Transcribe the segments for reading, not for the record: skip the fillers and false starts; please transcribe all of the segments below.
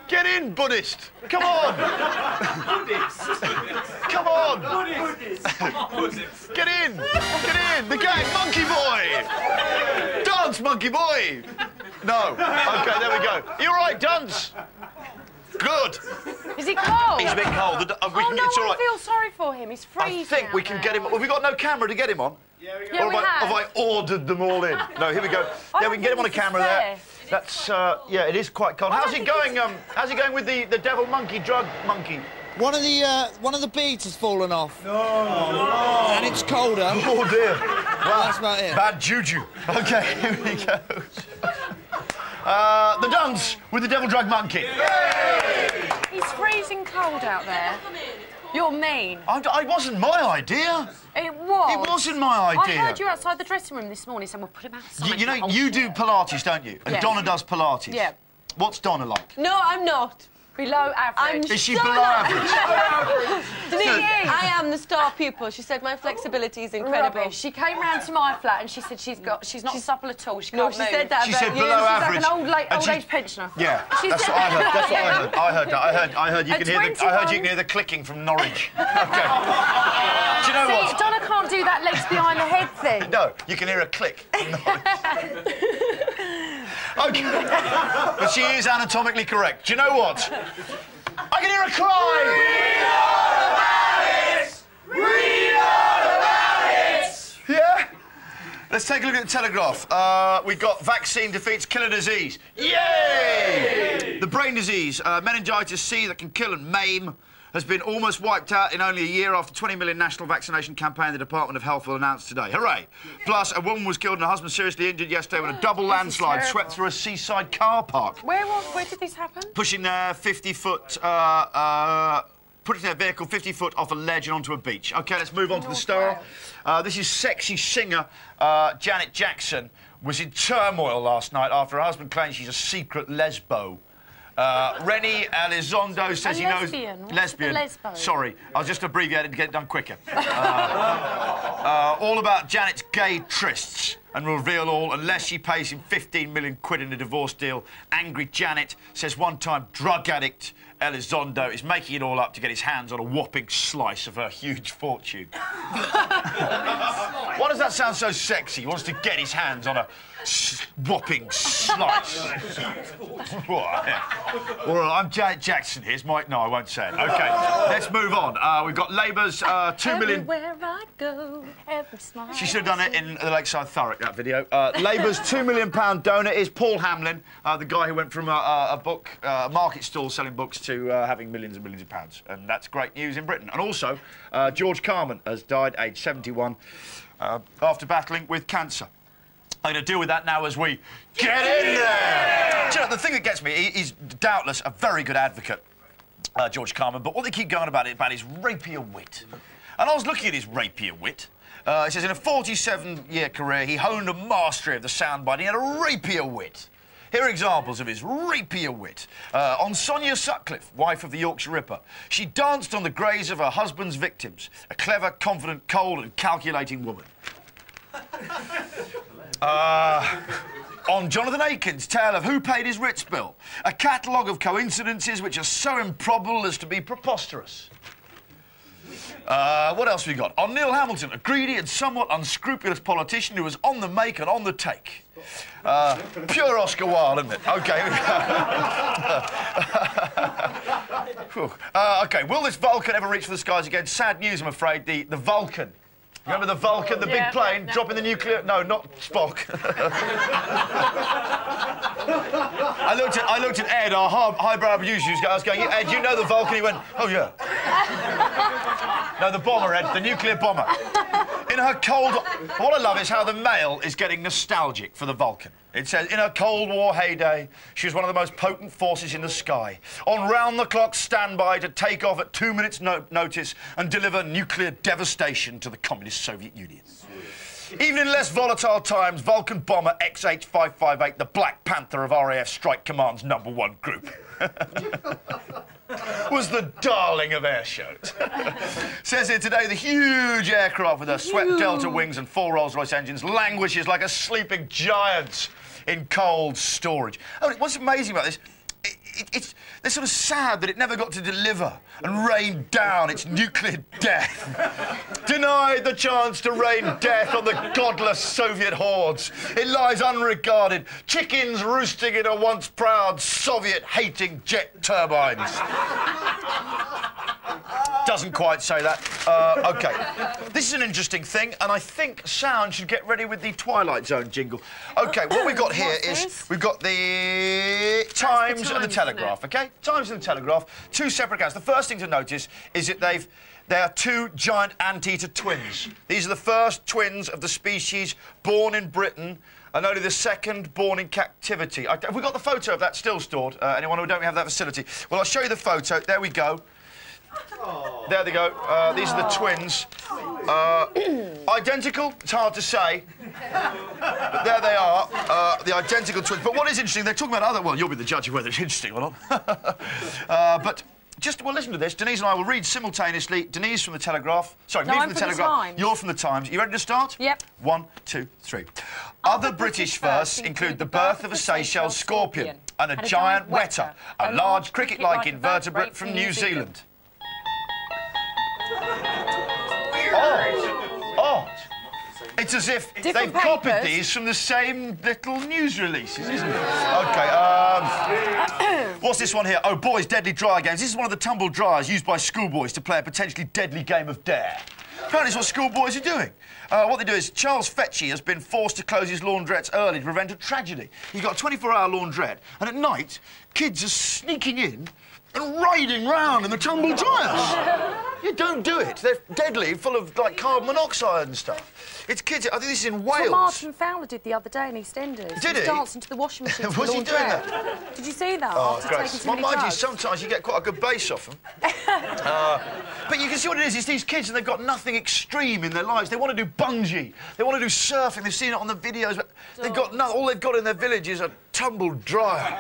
Get in, Buddhist. Come on. Buddhist. Come on. Buddhist. Get in. Get in. The gang. Monkey boy. Dance, monkey boy. No. OK, there we go. You all right, Dunce? Good. Is he cold? He's a bit cold. No, it's all right. I feel sorry for him. He's freezing. I think we can get him. Have we got no camera to get him on? Yeah, we got. Yeah, we have. Have I ordered them all in? No, here we go. Yeah, we can get him on a camera there. That's, yeah, it is quite cold. How's it going, how's it going with the devil monkey, drug monkey? One of the beads has fallen off. No. And it's colder. Oh, dear. Well, that's about it. Bad juju. OK, here we go. The dance with the devil drug monkey. Yay! He's freezing cold out there. You're mean. It wasn't my idea. It was. It wasn't my idea. I heard you outside the dressing room this morning saying, we'll put him outside. You know, you do Pilates, don't you? And Yeah. Donna does Pilates. Yeah. What's Donna like? No, I'm not. Below average. Is she below average? Denise, I am the star pupil. She said my flexibility is incredible. Rubbish. She came round to my flat and she said she's not supple at all. She can't she move. said that She about said you. below She's average. like an And old age pensioner. Yeah, She that's said what I heard. That's what I that. heard. I heard you At can hear the. I heard you can hear the clicking from Norwich. Okay. Do you know See, what? Donna can't do that legs behind the head thing. No, you can hear a click. OK. But she is anatomically correct. Do you know what? I can hear a cry! Read all about it! Read all about it! Yeah? Let's take a look at the Telegraph. We've got vaccine defeats killer disease. Yay! The brain disease, meningitis C, that can kill and maim, has been almost wiped out in only a year after 20 million national vaccination campaign the Department of Health will announce today. Hooray! Plus, a woman was killed and her husband seriously injured yesterday when a double landslide swept through a seaside car park. Where did this happen? Pushing their 50-foot, putting their vehicle 50 foot off a ledge and onto a beach. OK, let's move on to the Star. This is sexy singer Janet Jackson was in turmoil last night after her husband claims she's a secret lesbo. Rennie Elizondo says he knows... Lesbian. Lesbo? Sorry, I was just abbreviated to get it done quicker. All about Janet's gay trysts and will reveal all unless she pays him 15 million quid in a divorce deal. Angry Janet says one-time drug addict Elizondo is making it all up to get his hands on a whopping slice of her huge fortune. Why does that sound so sexy? He wants to get his hands on a whopping slice. All right, I'm Janet Jackson. Here's Mike. No, I won't say it. OK, let's move on. We've got Labour's 2 million... Everywhere I go, every smile. She should have done it in the Lakeside Thurrock, that video. Labour's £2 million donor is Paul Hamlin, the guy who went from a market stall selling books to having millions and millions of pounds. And that's great news in Britain. And also, George Carman has died, aged 71, after battling with cancer. I'm going to deal with that now as we get in there. Do you know, the thing that gets me, he's doubtless a very good advocate, George Carman, but what they keep going about his rapier wit. And I was looking at his rapier wit. It says in a 47-year career, he honed a mastery of the soundbite. He had a rapier wit. Here are examples of his rapier wit. On Sonia Sutcliffe, wife of the Yorkshire Ripper, she danced on the graves of her husband's victims. A clever, confident, cold and calculating woman. On Jonathan Aiken's tale of who paid his Ritz bill, a catalogue of coincidences which are so improbable as to be preposterous. What else have we got? On Neil Hamilton, a greedy and somewhat unscrupulous politician who was on the make and on the take. Pure Oscar Wilde, isn't it? OK. OK, will this Vulcan ever reach for the skies again? Sad news, I'm afraid. The Vulcan. Remember the Vulcan, the big plane, dropping the nuclear... No, not Spock. I looked at Ed, our highbrow producer, I was going, Ed, you know the Vulcan? He went, oh, yeah. No, the bomber, Ed, the nuclear bomber. In her cold... What I love is how the Mail is getting nostalgic for the Vulcan. It says, in her Cold War heyday, she was one of the most potent forces in the sky, on round-the-clock standby to take off at 2 minutes' notice and deliver nuclear devastation to the communist Soviet Union. Even in less volatile times, Vulcan bomber XH-558, the Black Panther of RAF Strike Command's #1 group, was the darling of air shows. Says here today, the huge aircraft with her swept Delta wings and 4 Rolls-Royce engines languishes like a sleeping giant in cold storage. Oh, what's amazing about this, they're sort of sad that it never got to deliver and rain down its nuclear death. Denied the chance to rain death on the godless Soviet hordes. It lies unregarded, chickens roosting in a once proud Soviet-hating jet turbines. Doesn't quite say that. OK. This is an interesting thing, and I think sound should get ready with the Twilight Zone jingle. OK, what we've got here is we've got the Times and the Telegraph, OK? Times and the Telegraph, two separate accounts. The first thing to notice is that they are two giant anteater twins. These are the first twins of the species born in Britain and only the second born in captivity. Have we got the photo of that still stored? Anyone who don't have that facility? Well, I'll show you the photo. There we go. There they go. These are the twins. Identical? It's hard to say. But there they are, the identical twins. But what is interesting, they're talking about other... Well, you'll be the judge of whether it's interesting or not. But just, well, listen to this. Denise and I will read simultaneously. Denise from the Telegraph. Sorry, me from the Telegraph. You're from the Times. You ready to start? Yep. 1, 2, 3. Other British firsts include the birth of a Seychelles scorpion and a giant weta, a large cricket-like invertebrate from New Zealand. Odd. It's as if they've copied these from the same little news releases, isn't it? OK, what's this one here? Oh, boys' deadly dryer games. This is one of the tumble dryers used by schoolboys to play a potentially deadly game of dare. Apparently it's what schoolboys are doing. What they do is Charles Fetchy has been forced to close his laundrettes early to prevent a tragedy. He's got a 24-hour laundrette, and at night, kids are sneaking in and riding round in the tumble dryers. You don't do it. They're deadly, full of, like, carbon monoxide and stuff. It's kids... I think this is in Wales. That's what Martin Fowler did the other day in EastEnders. Did he? He danced into the washing machine. Was he doing that? Did you see that? Oh, After great. taking too Well, many mind you, drugs? sometimes you get quite a good bass off them. But you can see what it is. It's these kids and they've got nothing extreme in their lives. They want to do bungee. They want to do surfing. They've seen it on the videos, but they've got all they've got in their village is a tumble dryer.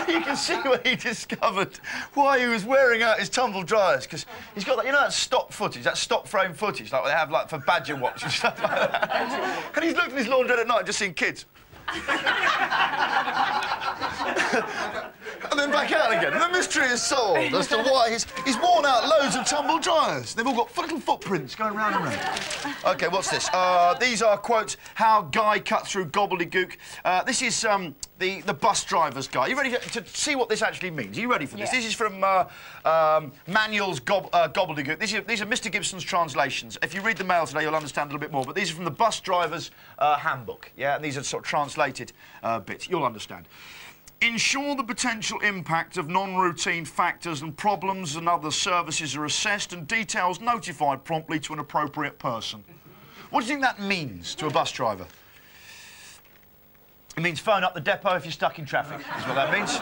You can see where he discovered why he was wearing out his tumble dryers, because he's got that, you know, that stock footage, that stop frame footage, like what they have like for Badger Watch and stuff like that. And he's looked at his laundrette at night and just seen kids. And then back out again. And the mystery is solved as to why he's worn out loads of tumble dryers. They've all got little footprints going round and round. OK, what's this? These are quotes, how Guy cut through gobbledygook. This is the bus driver's guide. Are you ready to see what this actually means? Are you ready for this? Yeah. This is from Manuel's gobbledygook. These are Mr. Gibson's translations. If you read the Mail today, you'll understand a little bit more. But these are from the bus driver's handbook. Yeah, and these are sort of translated bits. You'll understand. Ensure the potential impact of non-routine factors and problems and other services are assessed and details notified promptly to an appropriate person. What do you think that means to a bus driver? It means phone up the depot if you're stuck in traffic, is what that means.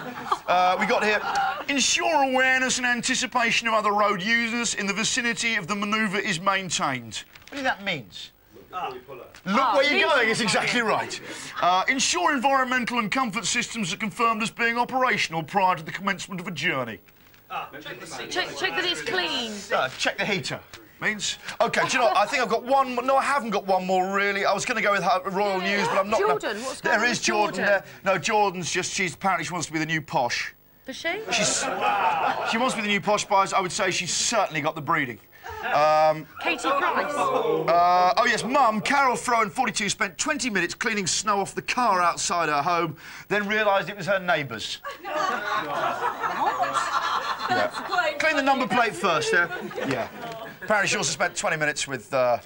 We got here, ensure awareness and anticipation of other road users in the vicinity of the manoeuvre is maintained. What do you think that means? Look where you're going, it's exactly right. Ensure environmental and comfort systems are confirmed as being operational prior to the commencement of a journey. Check that it's clean. Check the heater. Means... OK, do you know what? I think I've got one more... No, I haven't got one more, really. I was going to go with Royal News, but I'm not... Jordan, what's going on There is with Jordan there. No, Jordan's just... Apparently she wants to be the new posh. Does she? She wants to be the new posh, but I would say she's certainly got the breeding. Katie Price. Oh, yes, Mum, Carol Frowen, 42, spent 20 minutes cleaning snow off the car outside her home, then realised it was her neighbour's. Yeah. Clean the number plate first, yeah? Yeah. Apparently she also spent 20 minutes with, the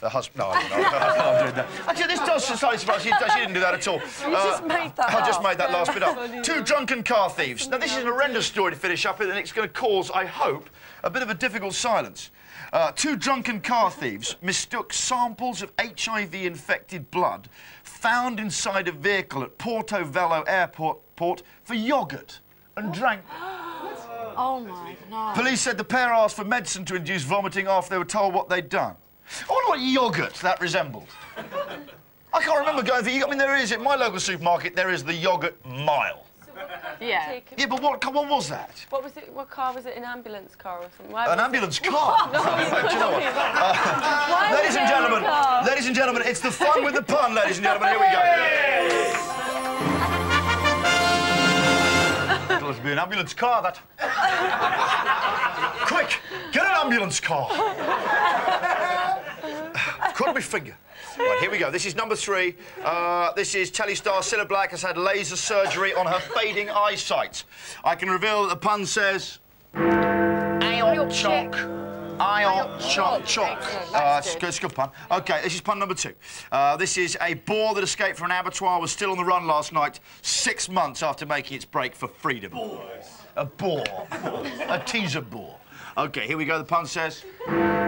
husband... No, I don't know. I'm doing that. Actually, this does slightly surprise you. She didn't do that at all. You just made that I just made that last bit up. Two drunken car thieves. Now, this is an horrendous story to finish up with, and it's going to cause, I hope, a bit of a difficult silence. Two drunken car thieves mistook samples of HIV-infected blood found inside a vehicle at Porto Velho Airport for yoghurt and drank... Oh, my God. Police said the pair asked for medicine to induce vomiting after they were told what they'd done. I wonder what yoghurt that resembled. I can't remember going for... I mean, there is... At my local supermarket, there is the yoghurt mile. Yeah. Yeah, but what was that? What was it? What car was it? An ambulance car or something? An ambulance car? No, Do you know what? Ladies and gentlemen, it's the fun with the pun, ladies and gentlemen. Here we go. That'll be an ambulance car, that. Quick, get an ambulance car. Cut my finger. Right, here we go. This is number 3. This is telly star Cilla Black has had laser surgery on her fading eyesight. I can reveal that the pun says... Ayon chock. Ayon chock chock. It's a good pun. OK, this is pun number 2. This is a boar that escaped from an abattoir, was still on the run last night, 6 months after making its break for freedom. A boar. A teaser boar. OK, here we go. The pun says...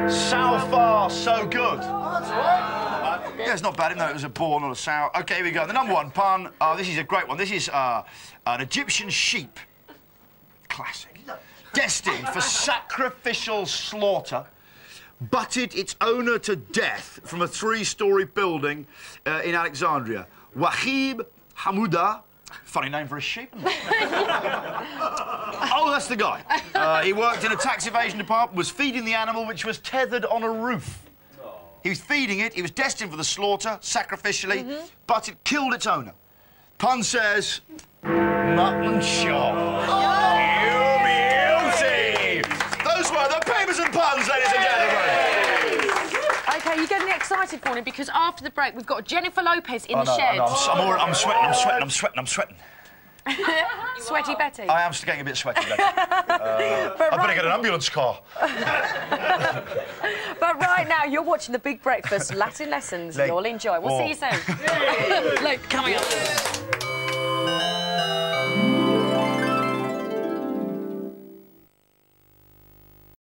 So far, so good. Yeah, it's not bad, even though it was a boar, not a sow. OK, here we go. The number 1 pun. This is a great one. This is an Egyptian sheep. Classic. Destined for sacrificial slaughter, butted its owner to death from a 3-storey building in Alexandria. Wahib Hamouda. Funny name for a sheep. Oh, that's the guy. He worked in a tax evasion department, was feeding the animal, which was tethered on a roof. He was feeding it. He was destined for the slaughter, sacrificially, but it killed its owner. Pun says... Mutton chop. Those were the papers and puns, ladies and gentlemen. OK, you're getting excited for him because after the break we've got Jennifer Lopez in the shed. I'm sweating. Sweaty Betty. I am getting a bit sweaty, Betty. I better get an ambulance car. But right now, you're watching The Big Breakfast Latin Lessons. You'll enjoy. We'll see you soon. Luke, coming up.